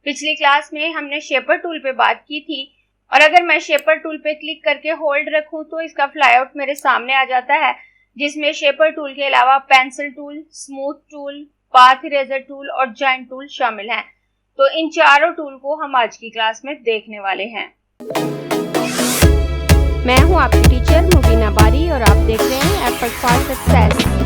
पिछली क्लास में हमने शेपर टूल पे बात की थी और अगर मैं शेपर टूल पे क्लिक करके होल्ड रखूं तो इसका फ्लाईआउट मेरे सामने आ जाता है, जिसमें शेपर टूल के अलावा pencil tool, smooth tool, path eraser tool और जॉइंट टूल शामिल हैं। तो इन चारों टूल को हम आज की क्लास में देखने वाले हैं। मैं हूं आपकी टीचर मुबीना बारी और आप देख रहे हैं एफर्ट फॉर सक्सेस।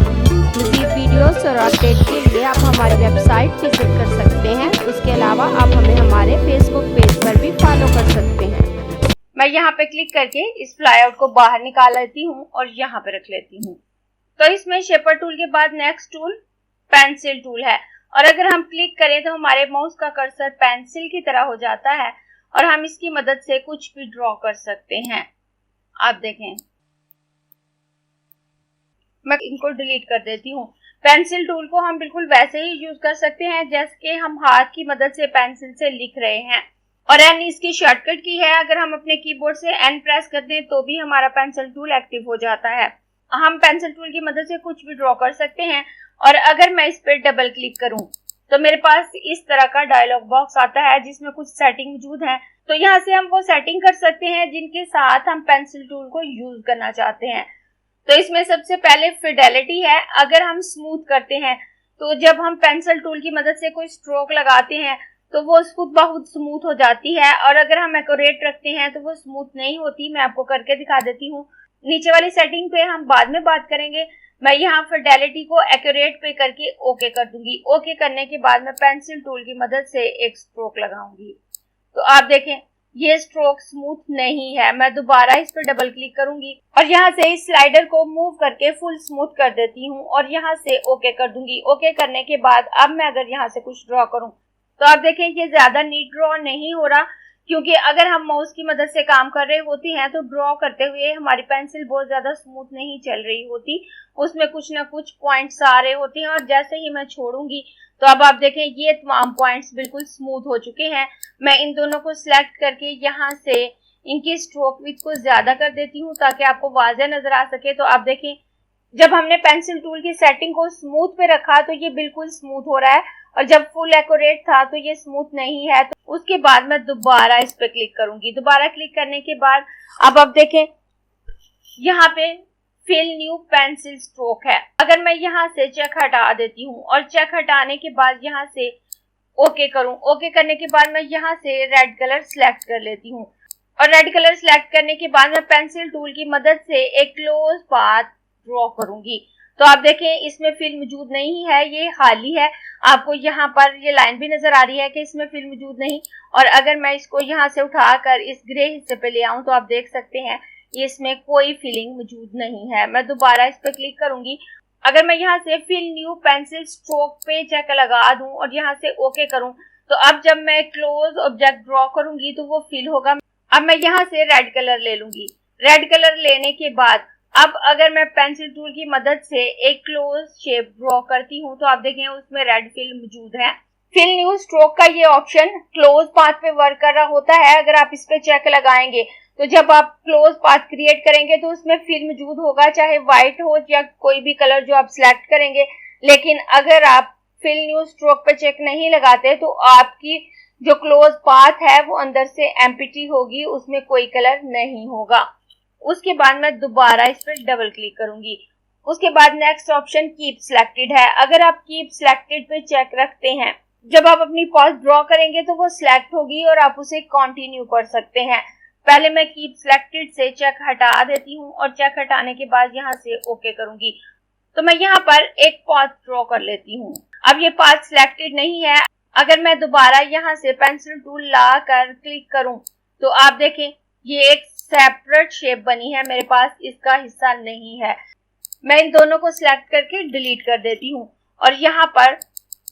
मज़ीद वीडियोस और अपडेट के लिए आप हमारी वेबसाइट विजिट कर सकते हैं। उसके अलावा आप हमें हमारे फेसबुक पेज पर भी फॉलो कर सकते हैं। मैं यहाँ पे क्लिक करके इस फ्लाईआउट को बाहर निकाल लेती हूँ और यहाँ पे रख लेती हूँ। तो इसमें शेपर टूल के बाद नेक्स्ट टूल पेंसिल टूल है और अगर हम क्लिक करें तो हमारे माउस का कर्सर पेंसिल की तरह हो जाता है और हम इसकी मदद से कुछ भी ड्रॉ कर सकते हैं। आप देखें, मैं इनको डिलीट कर देती हूँ। पेंसिल टूल को हम बिल्कुल वैसे ही यूज कर सकते हैं जैसे कि हम हाथ की मदद से पेंसिल से लिख रहे हैं और एन इसकी शॉर्टकट की है। अगर हम अपने कीबोर्ड से एन प्रेस कर दें तो भी हमारा पेंसिल टूल एक्टिव हो जाता है। हम पेंसिल टूल की मदद से कुछ भी ड्रॉ कर सकते हैं और अगर मैं इस पर डबल क्लिक करूं तो मेरे पास इस तरह का डायलॉग बॉक्स आता है जिसमें कुछ सेटिंग मौजूद है। तो यहाँ से हम वो सेटिंग कर सकते हैं जिनके साथ हम पेंसिल टूल को यूज करना चाहते हैं। तो इसमें सबसे पहले फिडेलिटी है। अगर हम स्मूथ करते हैं तो जब हम पेंसिल टूल की मदद से कोई स्ट्रोक लगाते हैं तो वो खुद बहुत स्मूथ हो जाती है और अगर हम एक्यूरेट रखते हैं तो वो स्मूथ नहीं होती। मैं आपको करके दिखा देती हूँ। नीचे वाली सेटिंग पे हम बाद में बात करेंगे। मैं यहाँ फिडेलिटी को एक्यूरेट पे करके ओके कर दूंगी। ओके करने के बाद मैं पेंसिल टूल की मदद से एक स्ट्रोक लगाऊंगी। तो आप देखें ये स्ट्रोक स्मूथ नहीं है। मैं दोबारा इस पर डबल क्लिक करूंगी और यहाँ से इस स्लाइडर को मूव करके फुल स्मूथ कर देती हूँ और यहाँ से ओके कर दूंगी। ओके करने के बाद अब मैं अगर यहाँ से कुछ ड्रॉ करूँ तो आप देखें ये ज्यादा नीट ड्रॉ नहीं हो रहा, क्योंकि अगर हम माउस की मदद से काम कर रहे होते हैं तो ड्रॉ करते हुए हमारी पेंसिल बहुत ज्यादा स्मूथ नहीं चल रही होती, उसमें कुछ ना कुछ पॉइंट्स आ रहे होते हैं और जैसे ही मैं छोड़ूंगी तो अब आप देखें ये तमाम पॉइंट्स बिल्कुल स्मूथ हो चुके हैं। मैं इन दोनों को सिलेक्ट करके यहाँ से इनकी स्ट्रोक विड्थ को ज्यादा कर देती हूँ ताकि आपको वाज़ेह नजर आ सके। तो आप देखें जब हमने पेंसिल टूल की सेटिंग को स्मूथ पे रखा तो ये बिल्कुल स्मूथ हो रहा है और जब फुल एक्यूरेट था तो ये स्मूथ नहीं है। तो उसके बाद मैं दोबारा इस पे क्लिक करूंगी। दोबारा क्लिक करने के बाद अब आप देखें यहाँ पे फिल न्यू पेंसिल स्ट्रोक है। अगर मैं यहाँ से चेक हटा देती हूँ और चेक हटाने के बाद यहाँ से ओके करूँ, ओके करने के बाद मैं यहाँ से रेड कलर सिलेक्ट कर लेती हूँ और रेड कलर सिलेक्ट करने के बाद मैं पेंसिल टूल की मदद से एक क्लोज पाथ ड्रॉ करूंगी। तो आप देखें इसमें फिल मौजूद नहीं है, ये खाली है। आपको यहाँ पर ये लाइन भी नजर आ रही है कि इसमें फिल मौजूद नहीं। और अगर मैं इसको यहाँ से उठाकर इस ग्रे हिस्से पे ले आऊं तो आप देख सकते हैं इसमें कोई फिलिंग मौजूद नहीं है। मैं दोबारा इस पे क्लिक करूंगी। अगर मैं यहाँ से फिल न्यू पेंसिल स्ट्रोक पे चेक लगा दूं और यहाँ से ओके करूं तो अब जब मैं क्लोज ऑब्जेक्ट ड्रॉ करूंगी तो वो फिल होगा। अब मैं यहाँ से रेड कलर ले लूंगी। रेड कलर लेने के बाद अब अगर मैं पेंसिल टूल की मदद से एक क्लोज शेप ड्रॉ करती हूँ तो आप देखें उसमें रेड फिल मौजूद है। फिल न्यू स्ट्रोक का ये ऑप्शन क्लोज पाथ पे वर्क कर रहा होता है। अगर आप इस पे चेक लगाएंगे तो जब आप क्लोज पाथ क्रिएट करेंगे तो उसमें फिल मौजूद होगा, चाहे व्हाइट हो या कोई भी कलर जो आप सिलेक्ट करेंगे। लेकिन अगर आप फिल न्यू स्ट्रोक पे चेक नहीं लगाते तो आपकी जो क्लोज पाथ है वो अंदर से एम्प्टी होगी, उसमें कोई कलर नहीं होगा। उसके बाद मैं दोबारा इस पर डबल क्लिक करूंगी। उसके बाद नेक्स्ट ऑप्शन कीप सिलेक्टेड है। अगर आप कीप सिलेक्टेड पे चेक रखते हैं, जब आप अपनी पाथ ड्रॉ करेंगे तो वो सिलेक्ट होगी और आप उसे कंटिन्यू कर सकते हैं। पहले मैं कीप सिलेक्टेड से चेक हटा देती हूँ और चेक हटाने के बाद यहाँ से ओके करूंगी। तो मैं यहाँ पर एक पाथ ड्रॉ कर लेती हूँ। अब ये पाथ सिलेक्टेड नहीं है। अगर मैं दोबारा यहाँ से पेंसिल टूल ला कर क्लिक करूँ तो आप देखें ये एक सेपरेट शेप बनी है, मेरे पास इसका हिस्सा नहीं है। मैं इन दोनों को सिलेक्ट करके डिलीट कर देती हूँ और यहाँ पर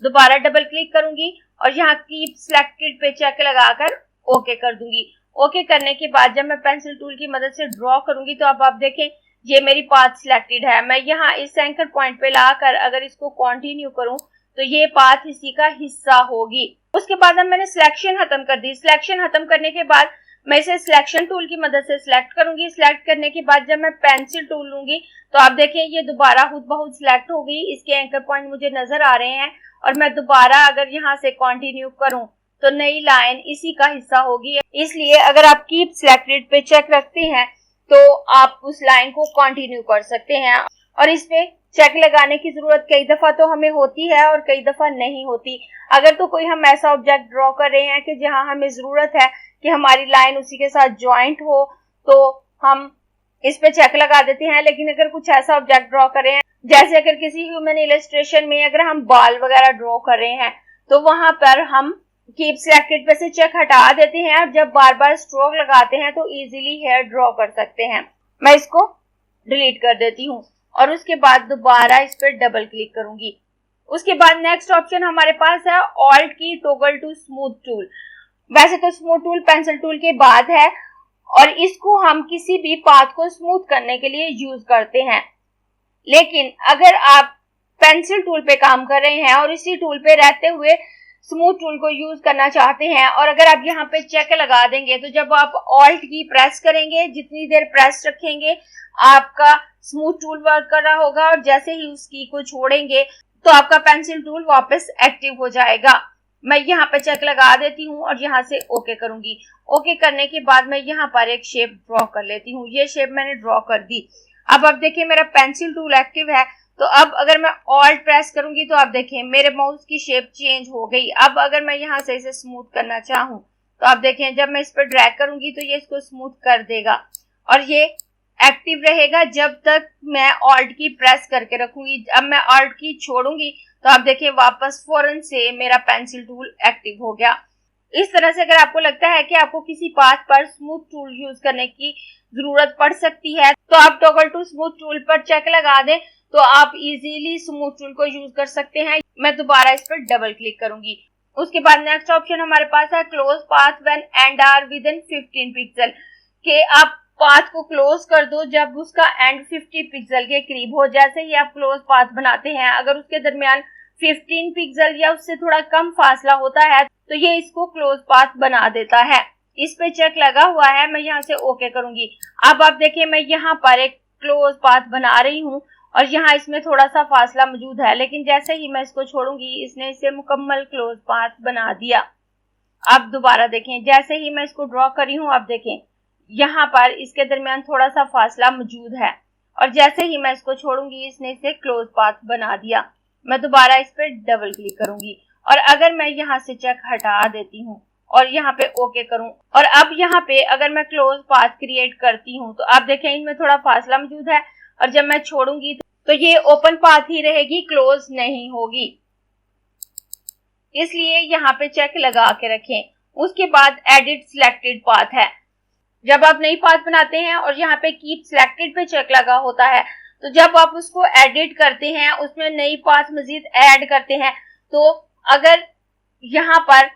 दोबारा डबल क्लिक करूंगी और यहाँ कीप सिलेक्टेड पे चेक लगाकर ओके कर दूंगी। ओके करने के बाद जब मैं पेंसिल टूल की मदद से ड्रॉ करूंगी तो अब आप देखें ये मेरी पाथ सिलेक्टेड है। मैं यहाँ इस एंकर पॉइंट पे लाकर अगर इसको कंटिन्यू करूं तो ये पाथ इसी का हिस्सा होगी। उसके बाद अब मैंने सिलेक्शन खत्म कर दी। सिलेक्शन खत्म करने के बाद मैं इसे सिलेक्शन टूल की मदद से सिलेक्ट करूंगी। सिलेक्ट करने के बाद जब मैं पेंसिल टूल लूंगी तो आप देखें ये दोबारा खुद बहुत सिलेक्ट हो गई। इसके एंकर पॉइंट मुझे नजर आ रहे हैं और मैं दोबारा अगर यहाँ से कंटिन्यू करूं तो नई लाइन इसी का हिस्सा होगी। इसलिए अगर आप कीप सिलेक्टेड पे चेक रखते हैं तो आप उस लाइन को कंटिन्यू कर सकते हैं। और इस पे चेक लगाने की जरूरत कई दफा तो हमें होती है और कई दफा नहीं होती। अगर तो कोई हम ऐसा ऑब्जेक्ट ड्रॉ कर रहे हैं कि जहां हमें जरूरत है कि हमारी लाइन उसी के साथ ज्वाइंट हो तो हम इस पे चेक लगा देते हैं। लेकिन अगर कुछ ऐसा ऑब्जेक्ट ड्रॉ कर रहे हैं, जैसे अगर किसी ह्यूमन इलस्ट्रेशन में अगर हम बाल वगैरह ड्रॉ कर रहे हैं तो वहां पर हम कीप सिलेक्टेड पे से चेक हटा देते हैं। अब जब बार बार स्ट्रोक लगाते हैं तो इजीली हेयर ड्रॉ कर सकते हैं। मैं इसको डिलीट कर देती हूँ और उसके बाद दोबारा इस पर डबल क्लिक करूंगी। उसके बाद नेक्स्ट ऑप्शन हमारे पास है ऑल्ट की टॉगल टू स्मूथ टूल। वैसे तो स्मूथ टूल पेंसिल टूल के बाद है और इसको हम किसी भी पाथ को स्मूथ करने के लिए यूज करते हैं। लेकिन अगर आप पेंसिल टूल पे काम कर रहे हैं और इसी टूल पे रहते हुए स्मूथ टूल को यूज करना चाहते हैं और अगर आप यहाँ पे चेक लगा देंगे तो जब आप ऑल्ट की प्रेस करेंगे, जितनी देर प्रेस रखेंगे आपका स्मूथ टूल वर्क कर रहा होगा और जैसे ही उस की को छोड़ेंगे तो आपका पेंसिल टूल वापस एक्टिव हो जाएगा। मैं यहाँ पे चेक लगा देती हूँ और यहाँ से ओके करूंगी। ओके करने के बाद मैं यहाँ पर एक शेप ड्रॉ कर लेती हूँ। ये शेप मैंने ड्रॉ कर दी। अब आप देखिए मेरा पेंसिल टूल एक्टिव है। तो अब अगर मैं ऑल्ट प्रेस करूंगी तो आप देखें मेरे माउस की शेप चेंज हो गई। अब अगर मैं यहाँ से इसे स्मूथ करना चाहूँ तो आप देखें जब मैं इस पर ड्रैग करूंगी तो ये इसको स्मूथ कर देगा और ये एक्टिव रहेगा जब तक मैं ऑल्ट की प्रेस करके रखूंगी। अब मैं ऑल्ट की छोड़ूंगी तो आप देखिए वापस फौरन से मेरा पेंसिल टूल एक्टिव हो गया। इस तरह से अगर आपको लगता है कि आपको किसी पाथ पर स्मूथ टूल यूज करने की जरूरत पड़ सकती है तो आप टॉगल टू स्मूथ टूल पर चेक लगा दें तो आप इजीली स्मूथ टूल को यूज कर सकते हैं। मैं दोबारा इस पर डबल क्लिक करूंगी। उसके बाद नेक्स्ट ऑप्शन हमारे पास है close path when and are within 15 pixel के आप पाथ को क्लोज कर दो जब उसका एंड 50 पिक्सल के करीब हो। जैसे ही आप क्लोज पाथ बनाते हैं अगर उसके दरमियान 15 पिक्सल या उससे थोड़ा कम फासला होता है तो ये इसको क्लोज पाथ बना देता है। इस पे चेक लगा हुआ है। मैं यहाँ से ओके करूंगी। अब आप देखिए मैं यहाँ पर एक क्लोज पाथ बना रही हूँ और यहाँ इसमें थोड़ा सा फासला मौजूद है, लेकिन जैसे ही मैं इसको छोड़ूंगी इसने इसे मुकम्मल क्लोज पाथ बना दिया। अब दोबारा देखें जैसे ही मैं इसको ड्रॉ करी हूँ आप देखें यहाँ पर इसके दरमियान थोड़ा सा फासला मौजूद है और जैसे ही मैं इसको छोड़ूंगी इसने इसे क्लोज पाथ बना दिया। मैं दोबारा इस पर डबल क्लिक करूंगी और अगर मैं यहाँ से चेक हटा देती हूँ और यहाँ पे ओके करूं और अब यहाँ पे अगर मैं क्लोज पाथ क्रिएट करती हूँ तो आप देखें इनमें थोड़ा फासला मौजूद है और जब मैं छोड़ूंगी तो ये ओपन पाथ ही रहेगी, क्लोज नहीं होगी। इसलिए यहाँ पे चेक लगा के रखें। उसके बाद एडिट सिलेक्टेड पाथ है। जब आप नई पाथ बनाते हैं और यहाँ पे कीप सिलेक्टेड पे चेक लगा होता है तो जब आप उसको एडिट करते हैं उसमें नई पाथ मजीद ऐड करते हैं तो अगर यहाँ पर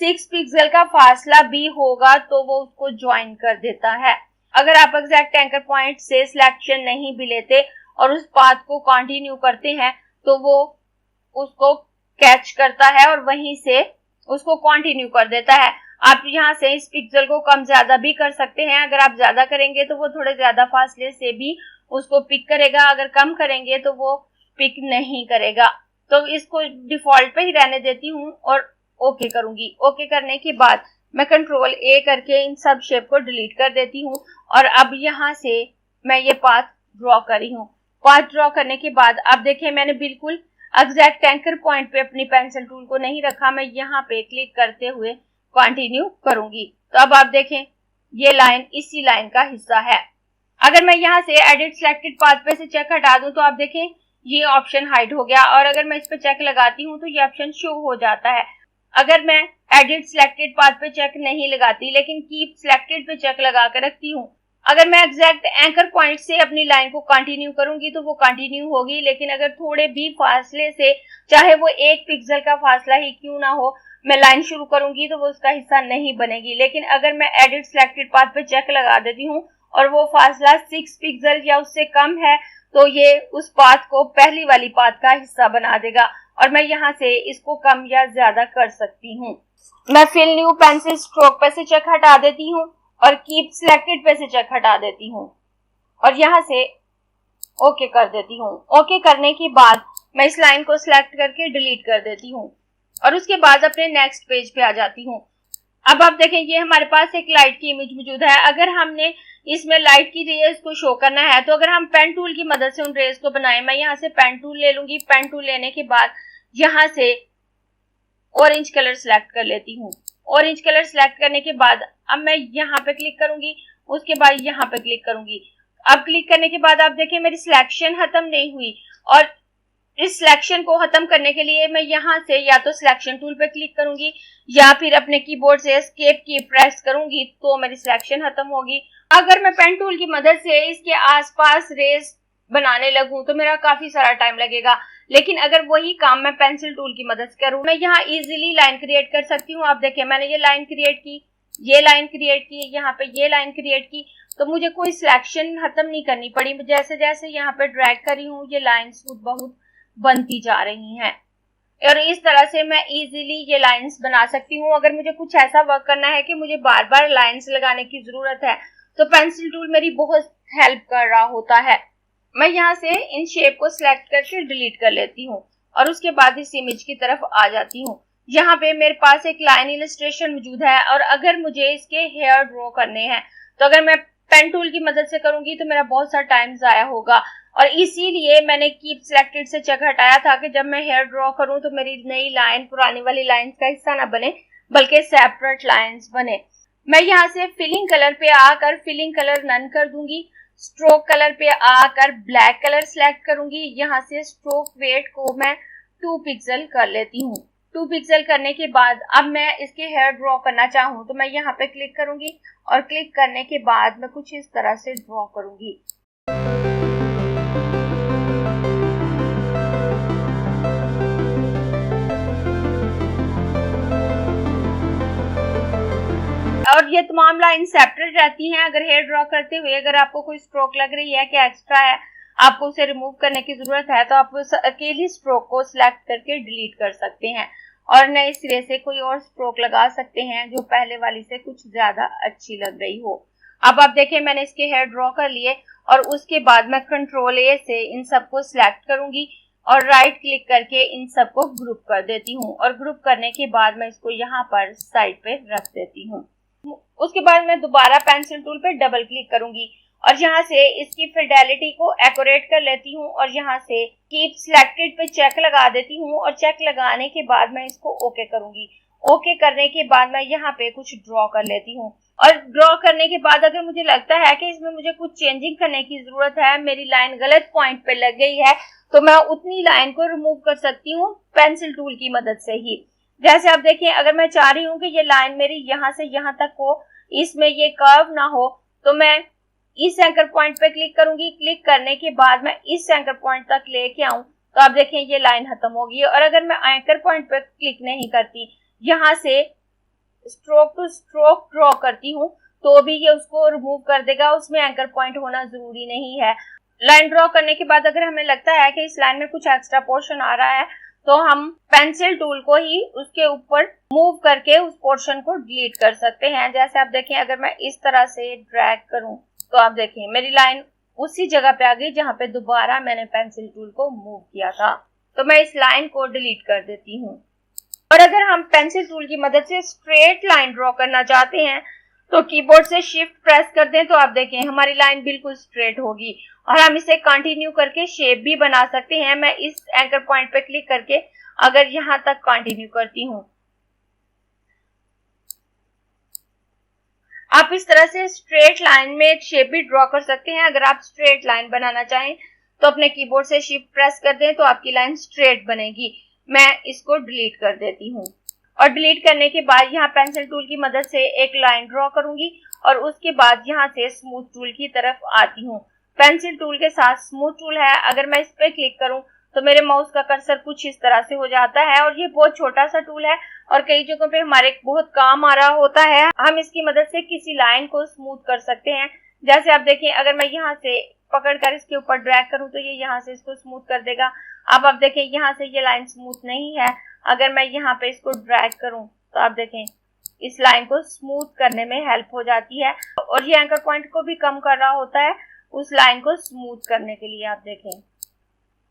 6 पिक्सल का फासला भी होगा तो वो उसको ज्वाइन कर देता है। अगर आप एग्जैक्ट एंकर पॉइंट से सिलेक्शन नहीं भी लेते और उस पाथ को कंटिन्यू करते हैं तो वो उसको कैच करता है और वहीं से उसको कंटिन्यू कर देता है। आप यहाँ से इस पिक्सल को कम ज्यादा भी कर सकते हैं। अगर आप ज्यादा करेंगे तो वो थोड़े ज्यादा फासले से भी उसको पिक करेगा, अगर कम करेंगे तो वो पिक नहीं करेगा। तो इसको डिफॉल्ट पे ही रहने देती हूँ और ओके करूंगी। ओके करने के बाद मैं कंट्रोल ए करके इन सब शेप को डिलीट कर देती हूँ और अब यहाँ से मैं ये पाथ ड्रॉ करी हूँ। पाथ ड्रॉ करने के बाद अब देखिए मैंने बिल्कुल एग्जैक्ट एंकर पॉइंट पे अपनी पेंसिल टूल को नहीं रखा। मैं यहाँ पे क्लिक करते हुए कंटिन्यू करूंगी तो अब आप देखें ये लाइन इसी लाइन का हिस्सा है। अगर मैं यहाँ से एडिट सिलेक्टेड पाथ पे से चेक हटा दूं तो आप देखें ये ऑप्शन हाइड हो गया और अगर मैं इस पे चेक लगाती हूँ तो ये ऑप्शन शो हो जाता है। अगर मैं एडिट सिलेक्टेड पाथ पे चेक नहीं लगाती लेकिन कीप सिलेक्टेड पे चेक लगा कर रखती हूँ, अगर मैं एग्जैक्ट एंकर पॉइंट से अपनी लाइन को कंटिन्यू करूंगी तो वो कंटिन्यू होगी। लेकिन अगर थोड़े भी फासले से, चाहे वो 1 पिक्सल का फासला ही क्यों ना हो, मैं लाइन शुरू करूंगी तो वो उसका हिस्सा नहीं बनेगी। लेकिन अगर मैं एडिट सिलेक्टेड पाथ पे चेक लगा देती हूँ और वो फासला 6 पिक्सल या उससे कम है तो ये उस पाथ को पहली वाली पाथ का हिस्सा बना देगा और मैं यहाँ से इसको कम या ज्यादा कर सकती हूँ। मैं फिल न्यू पेंसिल स्ट्रोक पे से चेक हटा देती हूँ और कीप सिलेक्टेड पे से चेक हटा देती हूँ और यहाँ से ओके कर देती हूँ। ओके करने के बाद मैं इस लाइन को सिलेक्ट करके डिलीट कर देती हूँ। और उसके बाद अपने नेक्स्ट पेज पे आ जाती हूँ। अब आप देखें ये हमारे पास एक लाइट की इमेज मौजूद है। अगर हमने इसमें लाइट की रेज को शो करना है तो अगर हम पेन टूल की मदद से उन रेज को बनाएं, मैं यहाँ से पेन टूल ले लूंगी। पेन टूल लेने के बाद यहाँ से ऑरेंज कलर सिलेक्ट कर लेती हूँ। ऑरेंज कलर सिलेक्ट करने के बाद अब मैं यहाँ पे क्लिक करूंगी, उसके बाद यहाँ पे क्लिक करूंगी। अब क्लिक करने के बाद आप देखें मेरी सिलेक्शन खत्म नहीं हुई, और इस सिलेक्शन को खत्म करने के लिए मैं यहाँ से या तो सिलेक्शन टूल पे क्लिक करूंगी या फिर अपने कीबोर्ड से एस्केप की प्रेस करूंगी तो मेरी सिलेक्शन खत्म होगी। अगर मैं पेन टूल की मदद से इसके आसपास रेस बनाने लगूं तो मेरा काफी सारा टाइम लगेगा, लेकिन अगर वही काम मैं पेंसिल टूल की मदद से करूं, मैं यहाँ इजीली लाइन क्रिएट कर सकती हूँ। आप देखिए मैंने ये लाइन क्रिएट की, ये लाइन क्रिएट की, यहाँ पे ये लाइन क्रिएट की, तो मुझे कोई सिलेक्शन खत्म नहीं करनी पड़ी। जैसे जैसे यहाँ पे ड्रैग करी हूँ ये लाइन्स बहुत बनती जा रही हैं, और इस तरह से मैं इजीली ये लाइंस बना सकती हूँ। अगर मुझे कुछ ऐसा वर्क करना है कि मुझे बार बार लाइंस लगाने की जरूरत है तो पेंसिल टूल मेरी बहुत हेल्प कर रहा होता है। मैं यहाँ से इन शेप को सिलेक्ट करके डिलीट कर लेती हूँ और उसके बाद इस इमेज की तरफ आ जाती हूँ। यहाँ पे मेरे पास एक लाइन इलस्ट्रेशन मौजूद है, और अगर मुझे इसके हेयर ड्रॉ करने हैं तो अगर मैं पेन टूल की मदद से करूंगी तो मेरा बहुत सारा टाइम जाया होगा, और इसीलिए मैंने कीप सिलेक्टेड से चेक हटाया था कि जब मैं हेयर ड्रॉ करूं तो मेरी नई लाइन पुरानी वाली लाइंस का हिस्सा ना बने बल्कि सेपरेट लाइंस बने। मैं यहाँ से फिलिंग कलर पे आकर फिलिंग कलर नन कर दूंगी। स्ट्रोक कलर पे आकर ब्लैक कलर सिलेक्ट करूंगी। यहाँ से स्ट्रोक वेट को मैं 2 पिक्सल कर लेती हूँ। 2 पिक्सल करने के बाद अब मैं इसके हेयर ड्रॉ करना चाहूँ तो मैं यहाँ पे क्लिक करूंगी, और क्लिक करने के बाद मैं कुछ इस तरह से ड्रॉ करूंगी। और ये तमाम लाइन सेपरेट रहती हैं। अगर हेयर ड्रॉ करते हुए अगर आपको कोई स्ट्रोक लग रही है कि एक्स्ट्रा है, आपको उसे रिमूव करने की जरूरत है, तो आप उस अकेली स्ट्रोक को सिलेक्ट करके डिलीट कर सकते हैं और नए सिरे से कोई और स्ट्रोक लगा सकते हैं जो पहले वाली से कुछ ज्यादा अच्छी लग रही हो। अब आप देखें मैंने इसके हेयर ड्रॉ कर लिए, और उसके बाद मैं कंट्रोल ए से इन सबको सिलेक्ट करूंगी और राइट क्लिक करके इन सबको ग्रुप कर देती हूँ, और ग्रुप करने के बाद मैं इसको यहाँ पर साइड पे रख देती हूँ। उसके बाद मैं दोबारा पेंसिल टूल पे डबल क्लिक करूंगी और यहाँ से इसकी फिडेलिटी को एक्यूरेट कर लेती हूँ, और यहाँ से कीप सिलेक्टेड पे चेक लगा देती हूँ, और चेक लगाने के बाद मैं इसको ओके करूंगी। ओके करने के बाद मैं यहाँ पे कुछ ड्रॉ कर लेती हूँ, और ड्रॉ करने के बाद अगर मुझे लगता है कि इसमें मुझे कुछ चेंजिंग करने की जरूरत है, मेरी लाइन गलत पॉइंट पे लग गई है, तो मैं उतनी लाइन को रिमूव कर सकती हूँ पेंसिल टूल की मदद से ही। जैसे आप देखिए अगर मैं चाह रही हूँ कि ये लाइन मेरी यहाँ से यहाँ तक हो, इसमें ये कर्व ना हो, तो मैं इस एंकर पॉइंट पे क्लिक करूंगी। क्लिक करने के बाद मैं इस एंकर पॉइंट तक लेके आऊं तो आप देखें ये लाइन खत्म होगी। और अगर मैं एंकर पॉइंट पे क्लिक नहीं करती, यहाँ से स्ट्रोक टू स्ट्रोक ड्रॉ करती हूँ, तो भी ये उसको रिमूव कर देगा। उसमें एंकर पॉइंट होना जरूरी नहीं है। लाइन ड्रॉ करने के बाद अगर हमें लगता है कि इस लाइन में कुछ एक्स्ट्रा पोर्शन आ रहा है, तो हम पेंसिल टूल को ही उसके ऊपर मूव करके उस पोर्शन को डिलीट कर सकते हैं। जैसे आप देखें अगर मैं इस तरह से ड्रैग करूं तो आप देखें मेरी लाइन उसी जगह पे आ गई जहां पे दोबारा मैंने पेंसिल टूल को मूव किया था। तो मैं इस लाइन को डिलीट कर देती हूँ। और अगर हम पेंसिल टूल की मदद से स्ट्रेट लाइन ड्रॉ करना चाहते हैं तो कीबोर्ड से शिफ्ट प्रेस कर दें तो आप देखें हमारी लाइन बिल्कुल स्ट्रेट होगी, और हम इसे कंटिन्यू करके शेप भी बना सकते हैं। मैं इस एंकर पॉइंट पे क्लिक करके अगर यहां तक कंटिन्यू करती हूँ, आप इस तरह से स्ट्रेट लाइन में एक शेप भी ड्रॉ कर सकते हैं। अगर आप स्ट्रेट लाइन बनाना चाहें तो अपने कीबोर्ड से शिफ्ट प्रेस कर दें तो आपकी लाइन स्ट्रेट बनेगी। मैं इसको डिलीट कर देती हूँ, और डिलीट करने के बाद यहाँ पेंसिल टूल की मदद से एक लाइन ड्रॉ करूंगी, और उसके बाद यहाँ से स्मूथ टूल की तरफ आती हूँ। पेंसिल टूल के साथ स्मूथ टूल है, अगर मैं इस पे क्लिक करूं तो मेरे माउस का कर्सर कुछ इस तरह से हो जाता है, और ये बहुत छोटा सा टूल है और कई जगहों पे हमारे बहुत काम आ रहा होता है। हम इसकी मदद से किसी लाइन को स्मूथ कर सकते हैं। जैसे आप देखें अगर मैं यहाँ से पकड़कर इसके ऊपर ड्रैग करूं तो ये यहाँ से इसको स्मूथ कर देगा। अब आप देखें यहाँ से ये लाइन स्मूथ नहीं है, अगर मैं यहाँ पे इसको ड्रैग करूं तो आप देखें इस लाइन को स्मूथ करने में हेल्प हो जाती है, और ये एंकर पॉइंट को भी कम कर रहा होता है उस लाइन को स्मूथ करने के लिए। आप देखें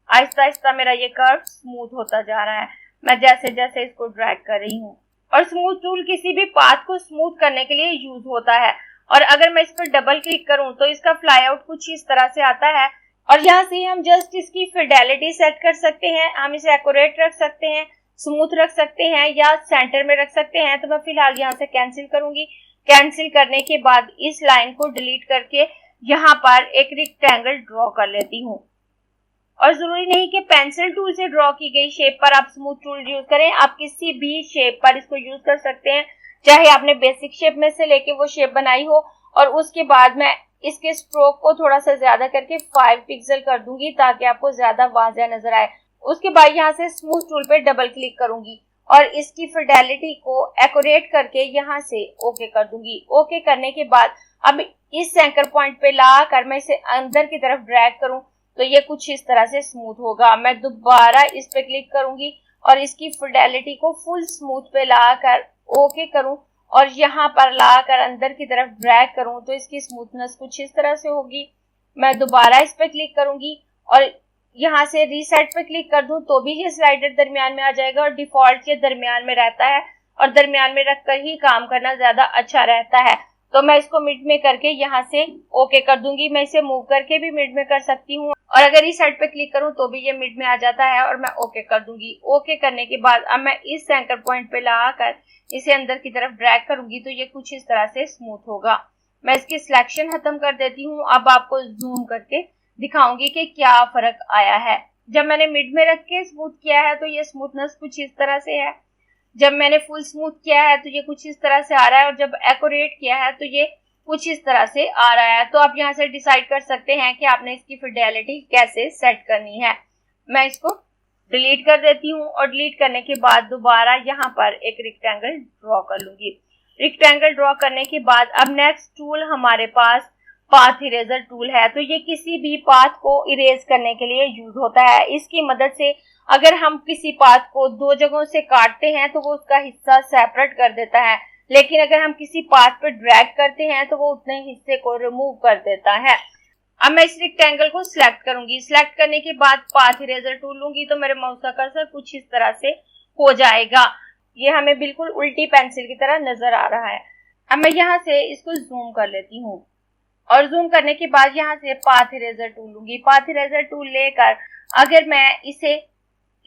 आहिस्ता आहिस्ता मेरा ये कर्व स्मूथ होता जा रहा है। मैं जैसे जैसे इसको ड्रैग कर रही हूँ। और स्मूथ टूल किसी भी पाथ को स्मूथ करने के लिए यूज होता है। और अगर मैं इस पर डबल क्लिक करूं तो इसका फ्लाई आउट कुछ इस तरह से आता है। और यहाँ से हम जस्ट इसकी फिडेलिटी सेट कर सकते हैं। हम इसे एक्यूरेट रख सकते हैं, स्मूथ रख सकते हैं या सेंटर में रख सकते हैं। तो मैं फिलहाल यहाँ से कैंसिल करूंगी। कैंसिल करने के बाद इस लाइन को डिलीट करके यहाँ पर एक रेक्टेंगल ड्रॉ कर लेती हूँ। और जरूरी नहीं कि पेंसिल टूल से ड्रॉ की गई शेप पर आप स्मूथ टूल यूज करें, आप किसी भी शेप पर इसको यूज कर सकते हैं। चाहे आपने बेसिक शेप में से लेके वो शेप बनाई हो। और उसके बाद मैं इसके स्ट्रोक को थोड़ा सा ज्यादा करके 5 पिक्सल कर दूंगी ताकि आपको ज्यादा वाज़ह नजर आए। उसके बाद यहाँ से स्मूथ टूल पे डबल क्लिक करूंगी और इसकी फिडेलिटी को एक्यूरेट करके यहाँ से ओके कर दूंगी। ओके करने के बाद अब इस एंकर पॉइंट पे ला कर मैं इसे अंदर की तरफ ड्रैग करूं तो ये कुछ इस तरह से स्मूथ होगा। मैं दोबारा इस पे क्लिक करूंगी और इसकी फिडेलिटी को फुल स्मूथ पे ला कर ओके करूं और यहाँ पर ला कर अंदर की तरफ ड्रैग करूं तो इसकी स्मूथनेस कुछ इस तरह से होगी। मैं दोबारा इस पे क्लिक करूंगी और यहाँ से रीसेट पे क्लिक कर दूं तो भी ये स्लाइडर दरमियान में आ जाएगा। और डिफॉल्ट ये दरमियान में रहता है और दरमियान में रखकर ही काम करना ज्यादा अच्छा रहता है। तो मैं इसको मिड में करके यहाँ से ओके कर दूंगी। मैं इसे मूव करके भी मिड में कर सकती हूँ और अगर इस साइड पे क्लिक करूँ तो भी ये मिड में आ जाता है और मैं ओके कर दूंगी। ओके करने के बाद अब मैं इस एंकर पॉइंट पे लाकर इसे अंदर की तरफ ड्रैग करूंगी तो ये कुछ इस तरह से स्मूथ होगा। मैं इसकी सिलेक्शन खत्म कर देती हूँ। अब आपको जूम करके दिखाऊंगी कि क्या फर्क आया है। जब मैंने मिड में रख के स्मूथ किया है तो ये स्मूथनेस कुछ इस तरह से है। जब मैंने फुल स्मूथ किया है तो ये कुछ इस तरह से आ रहा है और जब एक्यूरेट किया है तो ये कुछ इस तरह से आ रहा है। तो आप यहाँ से डिसाइड कर सकते हैं कि आपने इसकी फिडेलिटी कैसे सेट करनी है। मैं इसको डिलीट कर देती हूँ और डिलीट करने के बाद दोबारा यहाँ पर एक रेक्टेंगल ड्रॉ कर लूंगी। रेक्टेंगल ड्रॉ करने के बाद अब नेक्स्ट टूल हमारे पास पाथ इरेजर टूल है। तो ये किसी भी पाथ को इरेज करने के लिए यूज होता है। इसकी मदद से अगर हम किसी पाथ को 2 जगहों से काटते हैं तो वो उसका हिस्सा सेपरेट कर देता है, लेकिन अगर हम किसी पाथ पे ड्रैग करते हैं तो वो उतने हिस्से को रिमूव कर देता है। अब मैं इस रेक्टेंगल को सिलेक्ट करूंगी। सिलेक्ट करने के बाद पाथ इरेजर टूल लूंगी तो मेरे माउस का कर्सर कुछ इस तरह से हो जाएगा। ये हमें बिल्कुल उल्टी पेंसिल की तरह नजर आ रहा है। अब मैं यहाँ से इसको जूम कर लेती हूँ और जूम करने के बाद यहाँ से पाथ इरेजर टूल लूंगी। पाथ इरेजर टूल लेकर अगर मैं इसे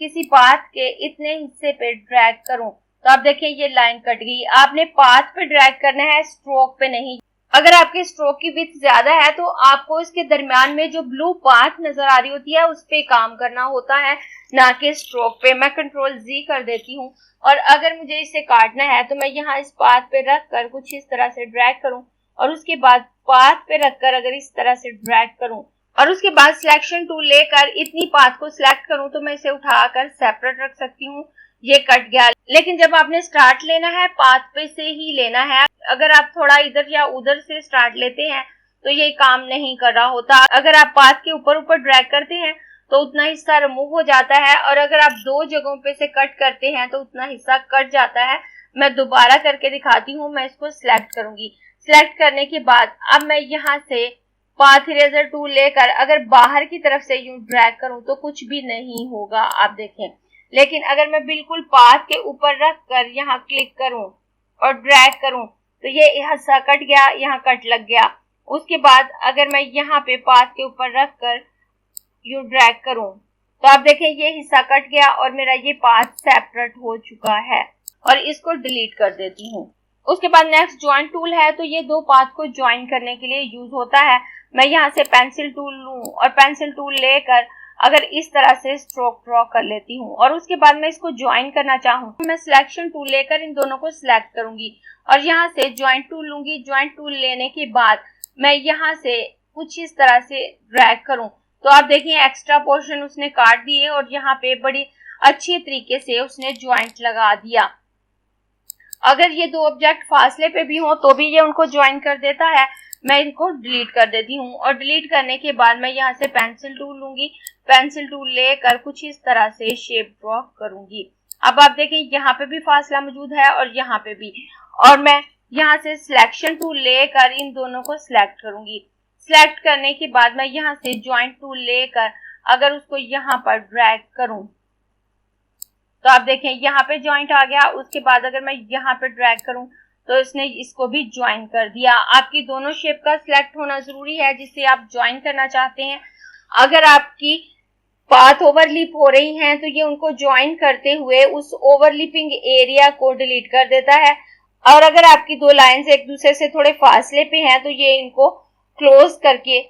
किसी पाथ के इतने हिस्से पे ड्रैग करूं तो आप देखिए ये लाइन कट गई। आपने पाथ पे ड्रैग करना है, स्ट्रोक पे नहीं। अगर आपके स्ट्रोक की विड्थ ज्यादा है तो आपको इसके दरमियान में जो ब्लू पाथ नजर आ रही होती है उस पे काम करना होता है, ना कि स्ट्रोक पे। मैं कंट्रोल Z कर देती हूँ और अगर मुझे इसे काटना है तो मैं यहाँ इस पाथ पे रख कर कुछ इस तरह से ड्रैग करूं और उसके बाद पाथ पे रखकर अगर इस तरह से ड्रैग करूं और उसके बाद सिलेक्शन टूल लेकर इतनी पाथ को सिलेक्ट करूं तो मैं इसे उठाकर सेपरेट रख सकती हूँ। ये कट गया। लेकिन जब आपने स्टार्ट लेना है पाथ पे से ही लेना है। अगर आप थोड़ा इधर या उधर से स्टार्ट लेते हैं तो ये काम नहीं कर रहा होता। अगर आप पाथ के ऊपर ऊपर ड्रैग करते हैं तो उतना हिस्सा रिमूव हो जाता है और अगर आप 2 जगहों पे से कट करते हैं तो उतना हिस्सा कट जाता है। मैं दोबारा करके दिखाती हूँ। मैं इसको सिलेक्ट करूंगी। सिलेक्ट करने के बाद अब मैं यहाँ से पाथ इरेजर टूल लेकर अगर बाहर की तरफ से यूं ड्रैग करूं तो कुछ भी नहीं होगा, आप देखें। लेकिन अगर मैं बिल्कुल पाथ के ऊपर रख कर यहाँ क्लिक करूं और ड्रैग करूं तो ये हिस्सा कट गया, यहाँ कट लग गया। उसके बाद अगर मैं यहाँ पे पाथ के ऊपर रख कर यूं ड्रैग करूं तो आप देखें ये हिस्सा कट गया और मेरा ये पाथ सेपरेट हो चुका है। और इसको डिलीट कर देती हूँ। उसके बाद नेक्स्ट ज्वाइन टूल है। तो ये 2 पाथ को ज्वाइन करने के लिए यूज होता है। मैं यहाँ से पेंसिल टूल लूं और पेंसिल टूल लेकर अगर इस तरह से स्ट्रोक ड्रॉ कर लेती हूँ और उसके बाद मैं इसको ज्वाइन करना चाहूँ मैं सिलेक्शन टूल लेकर इन दोनों को सिलेक्ट करूंगी और यहाँ से ज्वाइंट टूल लूंगी। ज्वाइंट टूल लेने के बाद मैं यहाँ से कुछ इस तरह से ड्रैग करूं तो आप देखिए एक्स्ट्रा पोर्शन उसने काट दिए और यहाँ पे बड़ी अच्छी तरीके से उसने ज्वाइंट लगा दिया। अगर ये 2 ऑब्जेक्ट फासले पे भी हों तो भी ये उनको ज्वाइन कर देता है। मैं इनको डिलीट कर देती हूँ और डिलीट करने के बाद मैं यहाँ से पेंसिल टूल लूंगी। पेंसिल टूल लेकर कुछ इस तरह से शेप ड्रॉ करूंगी। अब आप देखें यहाँ पे भी फासला मौजूद है और यहाँ पे भी। और मैं यहाँ से सिलेक्शन टूल लेकर इन दोनों को सिलेक्ट करूंगी। सिलेक्ट करने के बाद मैं यहाँ से ज्वाइंट टूल लेकर अगर उसको यहाँ पर ड्रैग करूं तो आप देखें यहाँ पे ज्वाइंट आ गया। उसके बाद अगर मैं यहाँ पे ड्रैग करूं तो इसने इसको भी ज्वाइन कर दिया। आपकी दोनों शेप का सिलेक्ट होना जरूरी है जिससे आप ज्वाइन करना चाहते हैं। अगर आपकी पाथ ओवरलिप हो रही हैं तो ये उनको ज्वाइन करते हुए उस ओवरलिपिंग एरिया को डिलीट कर देता है। और अगर आपकी दो लाइंस एक दूसरे से थोड़े फासले पे हैं तो ये इनको क्लोज करके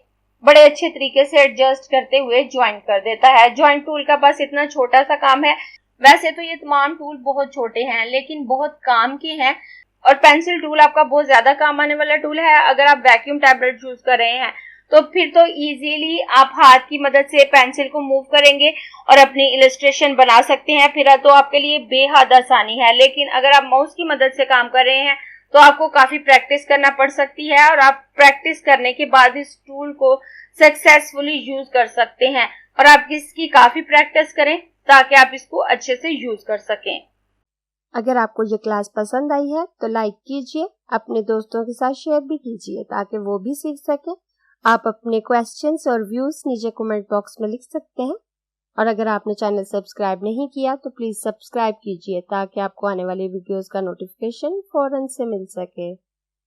बड़े अच्छे तरीके से एडजस्ट करते हुए ज्वाइन कर देता है। ज्वाइन टूल का बस इतना छोटा सा काम है। वैसे तो ये तमाम टूल बहुत छोटे हैं लेकिन बहुत काम के हैं। और पेंसिल टूल आपका बहुत ज्यादा काम आने वाला टूल है। अगर आप वैक्यूम टैबलेट यूज कर रहे हैं तो फिर तो इजीली आप हाथ की मदद से पेंसिल को मूव करेंगे और अपनी इलस्ट्रेशन बना सकते हैं। फिर तो आपके लिए बेहद आसानी है। लेकिन अगर आप माउस की मदद से काम कर रहे हैं तो आपको काफी प्रैक्टिस करना पड़ सकती है और आप प्रैक्टिस करने के बाद इस टूल को सक्सेसफुली यूज कर सकते हैं। और आप इसकी काफी प्रैक्टिस करें ताकि आप इसको अच्छे से यूज कर सकें। अगर आपको ये क्लास पसंद आई है तो लाइक कीजिए, अपने दोस्तों के साथ शेयर भी कीजिए ताकि वो भी सीख सके। आप अपने क्वेश्चंस और व्यूज नीचे कमेंट बॉक्स में लिख सकते हैं। और अगर आपने चैनल सब्सक्राइब नहीं किया तो प्लीज सब्सक्राइब कीजिए ताकि आपको आने वाली वीडियोस का नोटिफिकेशन फौरन से मिल सके।